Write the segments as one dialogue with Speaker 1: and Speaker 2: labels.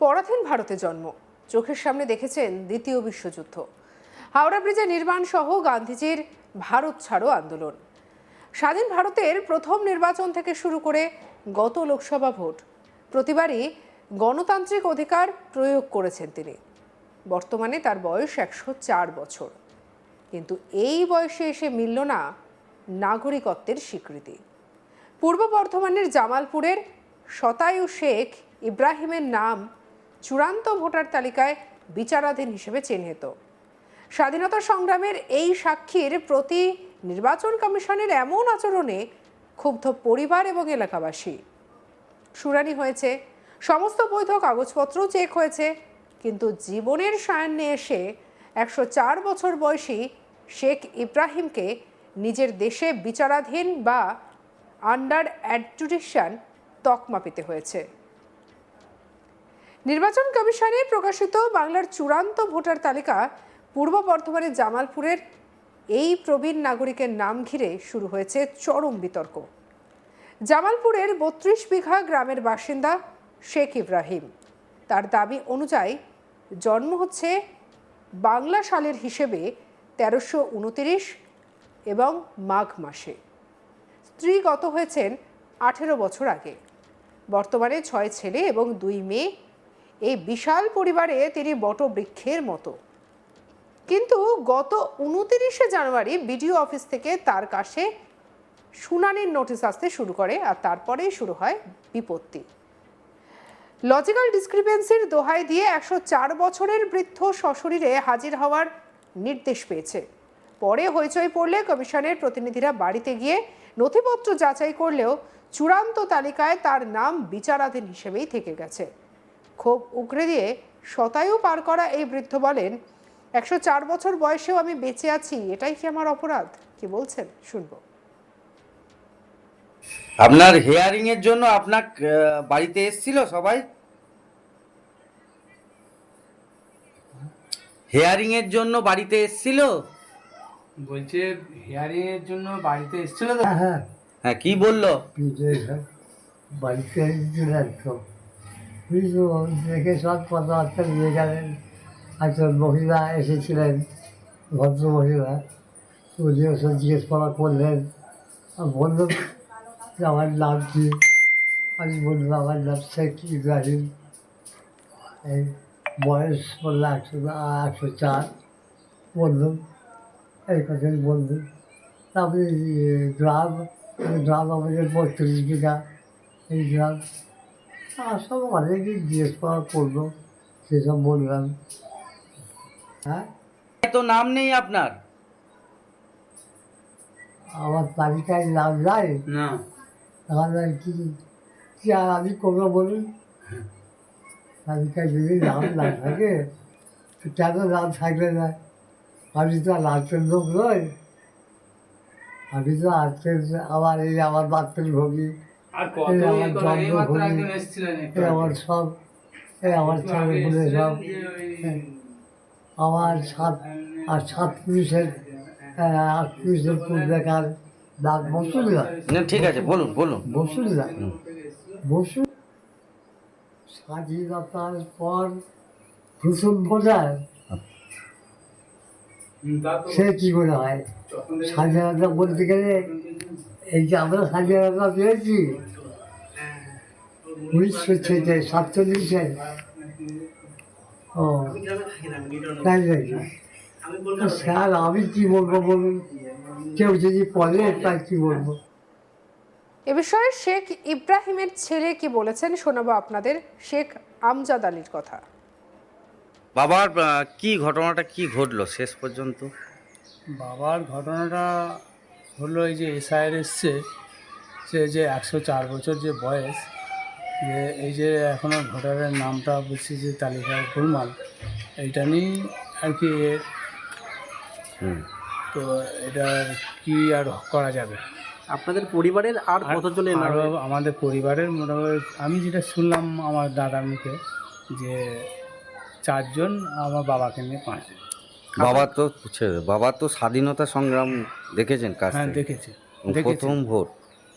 Speaker 1: পরাধীন ভারতে জন্ম, চোখের সামনে দেখেছেন দ্বিতীয় বিশ্বযুদ্ধ, হাওড়া ব্রিজের নির্মাণ সহ গান্ধীজির ভারত ছাড়ো আন্দোলন। স্বাধীন ভারতের প্রথম নির্বাচন থেকে শুরু করে গত লোকসভা ভোট, প্রতিবারই গণতান্ত্রিক অধিকার প্রয়োগ করেছেন তিনি। বর্তমানে তার বয়স 104 বছর, কিন্তু এই বয়সে এসে মিলল না নাগরিকত্বের স্বীকৃতি। পূর্ব বর্ধমানের জামালপুরের শতায়ু শেখ ইব্রাহিমের নাম চূড়ান্ত ভোটার তালিকায় বিচারাধীন হিসেবে চিহ্নিত। স্বাধীনতা সংগ্রামের এই সাক্ষীর প্রতি নির্বাচন কমিশনের এমন আচরণে ক্ষুব্ধ পরিবার এবং এলাকাবাসী। শুনানি হয়েছে, সমস্ত বৈধ কাগজপত্র চেক হয়েছে, কিন্তু জীবনের সায়ান্নে এসে 104 বছর বয়সী শেখ ইব্রাহিমকে নিজের দেশে বিচারাধীন বা আন্ডার অ্যাডজুডিকশন তকমা পেতে হয়েছে। নির্বাচন কমিশনের প্রকাশিত বাংলার চূড়ান্ত ভোটার তালিকা পূর্ব বর্ধমানের জামালপুরের এই প্রবীণ নাগরিকের নাম ঘিরে শুরু হয়েছে চরম বিতর্ক। জামালপুরের 32 বিঘা গ্রামের বাসিন্দা শেখ ইব্রাহিম, তার দাবি অনুযায়ী জন্ম হচ্ছে বাংলা সালের হিসেবে 1329 এবং মাঘ মাসে। স্ত্রী গত হয়েছেন 18 বছর আগে। বর্তমানে 6 ছেলে এবং 2 মেয়ে। এই বিশাল পরিবারে তিনি বটবৃক্ষের মতো। কিন্তু গত 29শে জানুয়ারি বিডিও অফিস থেকে তার কাছে শুনানির নোটিশ আসতে শুরু করে, আর তারপরেই শুরু হয় বিপত্তি। লজিক্যাল ডিসক্রিপেন্সির দোহাই দিয়ে 104 বছরের বৃদ্ধ সশরীরে হাজির হওয়ার নির্দেশ পেয়েছে। পরে হইচই পড়লে কমিশনের প্রতিনিধিরা বাড়িতে গিয়ে নথিপত্র যাচাই করলেও চূড়ান্ত তালিকায় তার নাম বিচারাধীন হিসেবেই থেকে গেছে। ক্ষোভ উগরে দিয়ে শতায়ু পার করা এই বৃদ্ধ বলেন, 104 বছর বয়সেও আমি বেঁচে আছি, এটাই কি আমার অপরাধ? কি বলছেন শুনবো।
Speaker 2: আপনার হিয়ারিং এর জন্য আপনার বাড়িতে এসেছিল সবাই? হিয়ারিং এর জন্য বাড়িতে এসেছিল?
Speaker 3: বলছে হিয়ারিং এর জন্য বাড়িতে এসেছিল তো।
Speaker 4: হ্যাঁ
Speaker 2: হ্যাঁ, কি বললো?
Speaker 4: বাড়িতে এসেছিলেন তো, কিন্তু দেখে সব কথাবার্তা নিয়ে গেলেন। একজন মহিলা এসেছিলেন, ভদ্র মহিলা, উনিও সব জিজ্ঞেস করা করলেন। বললাম যে আমার নাম কি? আমি বললাম আমার নাম শেখ ইব্রাহিম। এই বয়স বললো 104 বললাম, এই কথাই বললাম। তারপরে গ্রাম আমাদের 32 বিঘা এই গ্রাম। সব অনেকদিন জিজ্ঞেস করা করলো, সেসব বললাম। হ্যাঁ,
Speaker 2: তো নাম নেই আপনার?
Speaker 4: আমার তালিকায় নাম নাই
Speaker 3: না,
Speaker 4: তাহলে কি আর আমি করবো বলুন? তালিকায় যদি নাম না থাকে তো কেন নাম থাকবে না? আমি তো আর আজকের লোক নই, আমি তো আজকের আমার এই আমার মাতৃভূমি,
Speaker 3: আর কত
Speaker 4: এই আমার জন্মভূমি,
Speaker 3: একজন এসেছিলেন একটু
Speaker 4: এই
Speaker 3: আগে।
Speaker 4: আমার সব, এই আমার ছেলেগুলো সব, আমার সাত পুরুষের 8 পুরুষের পূর্বেকার নাম বসুন্ধরা।
Speaker 2: না, ঠিক আছে, বলুন বলুন।
Speaker 4: বসুন্ধরা, বসু স্বাধীনতার পর প্রথম ভোটার, সে কী করে হয়? স্বাধীনতা বলতে গেলে এই যে আমরা স্বাধীনতা পেয়েছি 1947 ও তাই নাকি? স্যার আমি কী বলবো বলুন? কেউ যদি বলে তাই কী বলবো?
Speaker 1: এ বিষয়ে শেখ ইব্রাহিমের ছেলে কি বলেছেন শোনাবো আপনাদের। শেখ আমজাদ আলীর কথা।
Speaker 2: বাবার কি ঘটনাটা কি ঘটলো শেষ পর্যন্ত?
Speaker 3: বাবার ঘটনাটা হলো এই যে এসআইআর এসছে, সে যে 104 বছর যে বয়স, যে এই যে এখনও ভোটারের নামটা বলছি যে তালিকায় গোলমাল, এইটা নিয়েই আর কি। তো এটা কি আর করা যাবে?
Speaker 5: আপনাদের পরিবারের আর কতজনের নাম?
Speaker 3: আরও আমাদের পরিবারের মোটামুটি আমি যেটা শুনলাম আমার দাদার মুখে, যে 4 জন, আমার বাবাকে নিয়ে 5 জন।
Speaker 2: বাবা তো স্বাধীনতা সংগ্রাম দেখেছেন কাছ
Speaker 3: হ্যাঁ
Speaker 2: থেকে?
Speaker 3: দেখেছি।
Speaker 2: প্রথম ভোট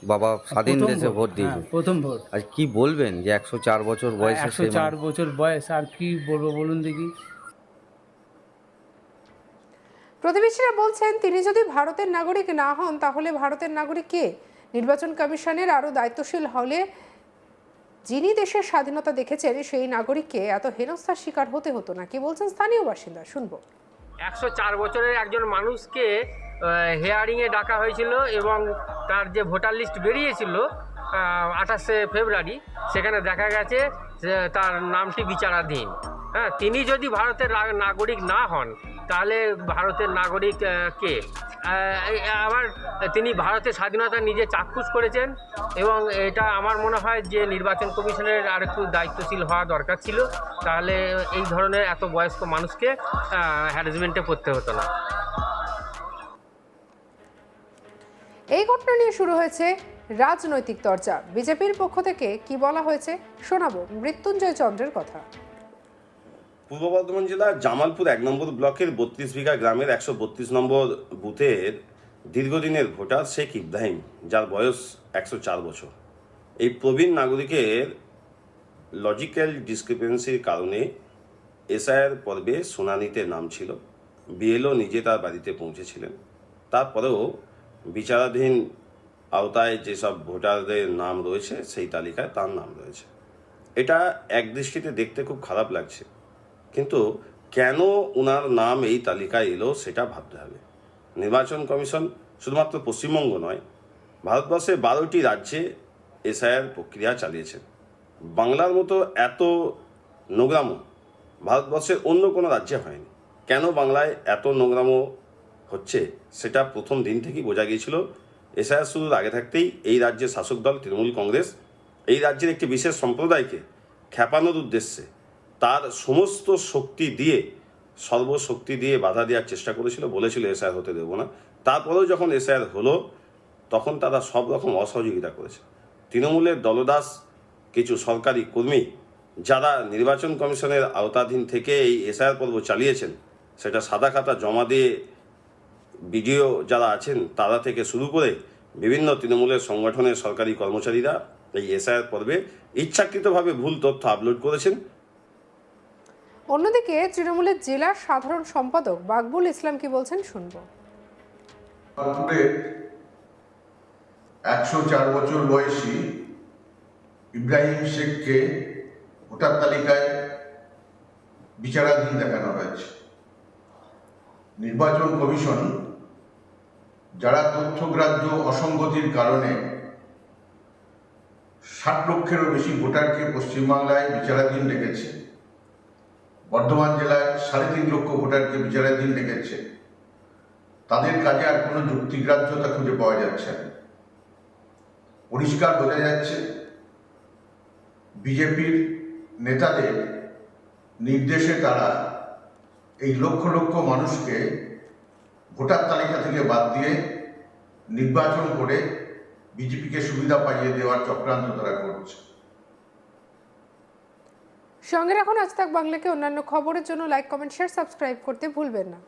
Speaker 2: বাবা স্বাধীন
Speaker 3: প্রথম
Speaker 2: দেশে ভোট দিয়েছে।
Speaker 3: হ্যাঁ, প্রথম ভোট।
Speaker 2: আর কি বলবেন যে 104 বছর বয়সে
Speaker 3: 104 বছর বয়স, আর কি বলবো বলুন দেখি।
Speaker 1: প্রতিবেশীরা বলছেন তিনি যদি ভারতের নাগরিক না হন তাহলে ভারতের নাগরিক কে? নির্বাচন কমিশনের আরও দায়িত্বশীল হলে যিনি দেশের স্বাধীনতা দেখেছেন সেই নাগরিককে এত হেনস্থার শিকার হতে হতো না। কি বলছেন স্থানীয় বাসিন্দা, শুনবো।
Speaker 6: 104 বছরের একজন মানুষকে হেয়ারিংয়ে ডাকা হয়েছিল এবং তার যে ভোটার লিস্ট বেরিয়েছিল 28শে ফেব্রুয়ারি, সেখানে দেখা গেছে যে তার নামটি বিচারাধীন। হ্যাঁ, তিনি যদি ভারতের নাগরিক না হন তাহলে ভারতের নাগরিক কে? আবার তিনি ভারতের স্বাধীনতা নিজে চাক্ষুষ করেছেন এবং এটা আমার মনে হয় যে নির্বাচন কমিশনের আর একটু দায়িত্বশীল হওয়া দরকার ছিল, তাহলে এই ধরনের এত বয়স্ক মানুষকে হ্যারাসমেন্টে পড়তে হতো না।
Speaker 1: এই ঘটনা নিয়ে শুরু হয়েছে রাজনৈতিক চর্চা। বিজেপির পক্ষ থেকে কি বলা হয়েছে শোনাবো মৃত্যুঞ্জয় চন্দ্রের কথা।
Speaker 7: পূর্ব বর্ধমান জেলার জামালপুর 1 নম্বর ব্লকের 32 বিঘা গ্রামের 132 নম্বর বুথের দীর্ঘদিনের ভোটার শেখ ইব্রাহিম, যার বয়স 104 বছর। এই প্রবীণ নাগরিকের লজিক্যাল ডিসক্রিপেন্সির কারণে এসআইআর পর্বে শুনানিতে নাম ছিল। বিএলও নিজে তার বাড়িতে পৌঁছেছিলেন। তারপরেও বিচারাধীন আওতায় যেসব ভোটারদের নাম রয়েছে সেই তালিকায় তার নাম রয়েছে। এটা এক দৃষ্টিতে দেখতে খুব খারাপ লাগছে, কিন্তু কেন ওনার নাম এই তালিকায় এলো সেটা ভাবতে হবে। নির্বাচন কমিশন শুধুমাত্র পশ্চিমবঙ্গ নয়, ভারতবর্ষের 12টি রাজ্যে এসআইআর প্রক্রিয়া চালিয়েছেন। বাংলার মতো এত নোংরামো ভারতবর্ষের অন্য কোনো রাজ্যে হয়নি। কেন বাংলায় এত নোংরামো হচ্ছে সেটা প্রথম দিন থেকেই বোঝা গিয়েছিল। এসআইআর শুরুর আগে থাকতেই এই রাজ্যের শাসক দল তৃণমূল কংগ্রেস এই রাজ্যের একটি বিশেষ সম্প্রদায়কে খ্যাপানোর উদ্দেশ্যে তার সমস্ত শক্তি দিয়ে, সর্বশক্তি দিয়ে বাধা দেওয়ার চেষ্টা করেছিল, বলেছিল এসআইআর হতে দেবো না। তারপরেও যখন এসআইআর হলো তখন তারা সব রকম অসহযোগিতা করেছে। তৃণমূলের দলদাস কিছু সরকারি কর্মী যারা নির্বাচন কমিশনের আওতাধীন থেকে এই এসআইআর পর্ব চালিয়েছেন, সেটা সাদা খাতা জমা দিয়ে বিডিও যারা আছেন তারা থেকে শুরু করে বিভিন্ন তৃণমূলের সংগঠনের সরকারি কর্মচারীরা এই এসআইআর পর্বে ইচ্ছাকৃতভাবে ভুল তথ্য আপলোড করেছেন।
Speaker 1: অন্যদিকে তৃণমূলের জেলার সাধারণ সম্পাদক বাকবুল ইসলাম কি বলছেন শুনবো।
Speaker 8: 104 বছর বয়সী ইব্রাহিম শেখকে ভোটার তালিকায় বিচারাধীন দেখানো হয়েছে। নির্বাচন কমিশন যারা তথ্যগ্রাহ্য অসঙ্গতির কারণে 60 লক্ষেরও বেশি ভোটারকে পশ্চিমবাংলায় বিচারাধীন রেখেছে, বর্ধমান জেলায় 3.5 লক্ষ ভোটারকে বিচারাধীন রেখেছে, তাদের কাজে আর কোনো যুক্তিগ্রাহ্যতা খুঁজে পাওয়া যাচ্ছে না। পরিষ্কার বোঝা যাচ্ছে বিজেপির নেতাদের নির্দেশে তারা এই লক্ষ লক্ষ মানুষকে ভোটার তালিকা থেকে বাদ দিয়ে নির্বাচন করে বিজেপিকে সুবিধা পাইয়ে দেওয়ার চক্রান্ত তারা করছে।
Speaker 1: সঙ্গে রাখুন আজ তাক বাংলাকে। অন্যান্য খবরের জন্য লাইক, কমেন্ট, শেয়ার, সাবস্ক্রাইব করতে ভুলবেন না।